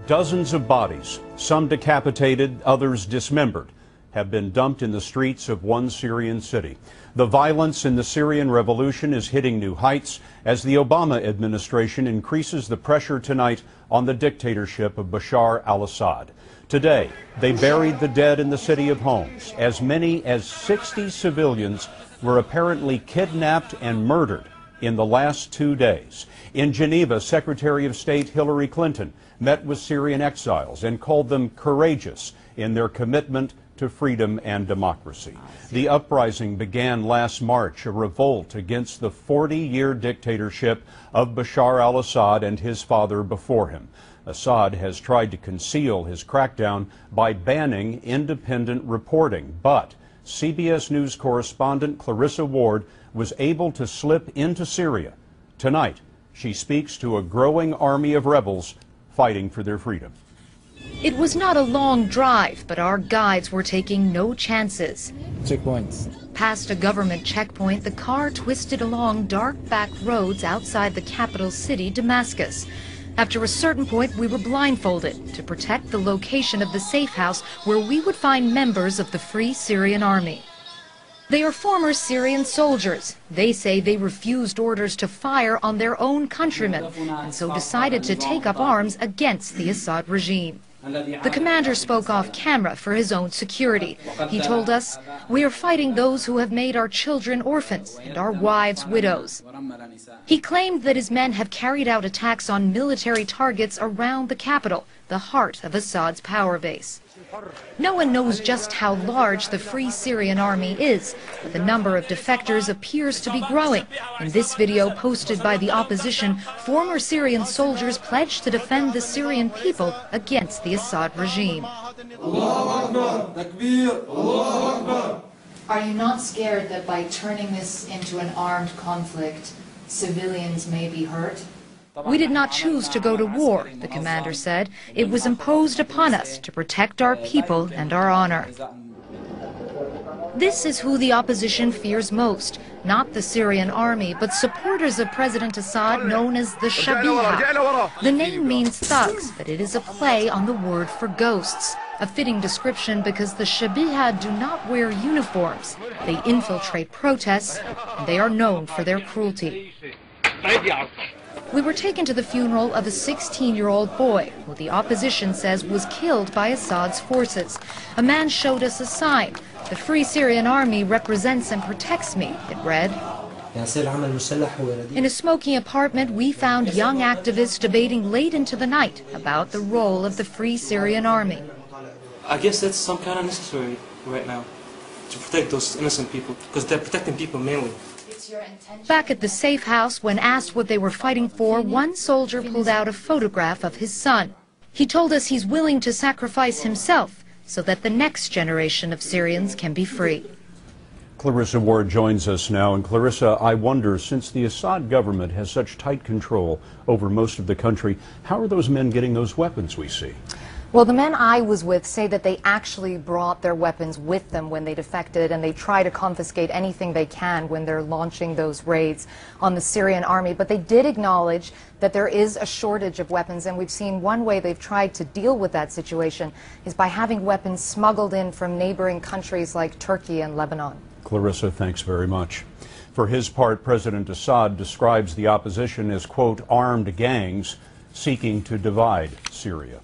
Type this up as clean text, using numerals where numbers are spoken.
Dozens of bodies, some decapitated, others dismembered, have been dumped in the streets of one Syrian city. The violence in the Syrian revolution is hitting new heights as the Obama administration increases the pressure tonight on the dictatorship of Bashar al-Assad. Today, they buried the dead in the city of Homs. As many as 60 civilians were apparently kidnapped and murdered in the last 2 days. In Geneva, Secretary of State Hillary Clinton met with Syrian exiles and called them courageous in their commitment to freedom and democracy. The uprising began last March, a revolt against the 40-year dictatorship of Bashar al-Assad and his father before him. Assad has tried to conceal his crackdown by banning independent reporting, but CBS News correspondent Clarissa Ward was able to slip into Syria. Tonight, she speaks to a growing army of rebels fighting for their freedom. It was not a long drive, but our guides were taking no chances. Checkpoints. Past a government checkpoint, the car twisted along dark back roads outside the capital city, Damascus. After a certain point, we were blindfolded to protect the location of the safe house where we would find members of the Free Syrian Army. They are former Syrian soldiers. They say they refused orders to fire on their own countrymen and so decided to take up arms against the Assad regime. The commander spoke off camera for his own security. He told us, "We are fighting those who have made our children orphans and our wives widows." He claimed that his men have carried out attacks on military targets around the capital, the heart of Assad's power base. No one knows just how large the Free Syrian Army is, but the number of defectors appears to be growing. In this video posted by the opposition, former Syrian soldiers pledged to defend the Syrian people against the Assad regime. Are you not scared that by turning this into an armed conflict, civilians may be hurt? We did not choose to go to war, the commander said. It was imposed upon us to protect our people and our honor. This is who the opposition fears most, not the Syrian army, but supporters of President Assad known as the Shabiha. The name means thugs, but it is a play on the word for ghosts. A fitting description because the Shabiha do not wear uniforms. They infiltrate protests, and they are known for their cruelty. We were taken to the funeral of a 16-year-old boy who the opposition says was killed by Assad's forces. A man showed us a sign. "The Free Syrian Army represents and protects me," it read. In a smoky apartment, we found young activists debating late into the night about the role of the Free Syrian Army. I guess that's some kind of necessary right now to protect those innocent people, because they're protecting people mainly. Back at the safe house, when asked what they were fighting for, one soldier pulled out a photograph of his son. He told us he's willing to sacrifice himself so that the next generation of Syrians can be free. Clarissa Ward joins us now. And Clarissa, I wonder, since the Assad government has such tight control over most of the country, how are those men getting those weapons we see? Well, the men I was with say that they actually brought their weapons with them when they defected, and they try to confiscate anything they can when they're launching those raids on the Syrian army. But they did acknowledge that there is a shortage of weapons, and we've seen one way they've tried to deal with that situation is by having weapons smuggled in from neighboring countries like Turkey and Lebanon. Clarissa, thanks very much. For his part, President Assad describes the opposition as, quote, armed gangs seeking to divide Syria.